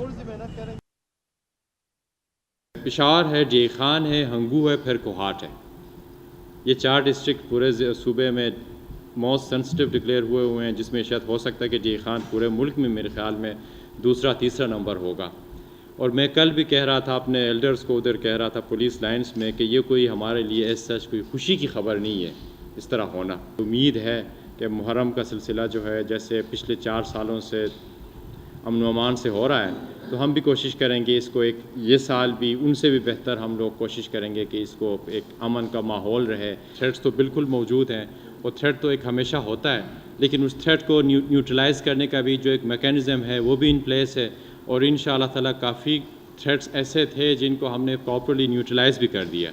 تھوڑی سی محنت کریں. پشاور ہے، جے خان ہے، ہنگو ہے، پھر کوہاٹ ہے. یہ 4 ڈسٹرکٹ پورے صوبے میں موسٹ سینسٹیو ڈکلیئر ہوئے ہیں، جس میں شاید ہو سکتا ہے کہ جے خان پورے ملک میں میرے خیال میں دوسرا تیسرا نمبر ہوگا. اور میں کل بھی کہہ رہا تھا اپنے ایلڈرز کو ادھر کہہ رہا تھا پولیس لائنز میں کہ یہ کوئی ہمارے لیے ایز سچ کوئی خوشی کی خبر نہیں ہے اس طرح ہونا. امید ہے کہ محرم کا سلسلہ جو ہے جیسے پچھلے 4 سالوں سے امن و امان سے ہو رہا ہے، تو ہم بھی کوشش کریں گے اس کو یہ سال بھی ان سے بھی بہتر ہم لوگ کوشش کریں گے کہ اس کو ایک امن کا ماحول رہے. تھریٹس تو بالکل موجود ہیں، اور تھریٹ تو ایک ہمیشہ ہوتا ہے، لیکن اس تھریٹ کو نیوٹرلائز کرنے کا بھی جو ایک میکینزم ہے وہ بھی ان پلیس ہے. اور ان شاء اللہ تعالیٰ کافی تھریٹس ایسے تھے جن کو ہم نے پراپرلی نیوٹرلائز بھی کر دیا.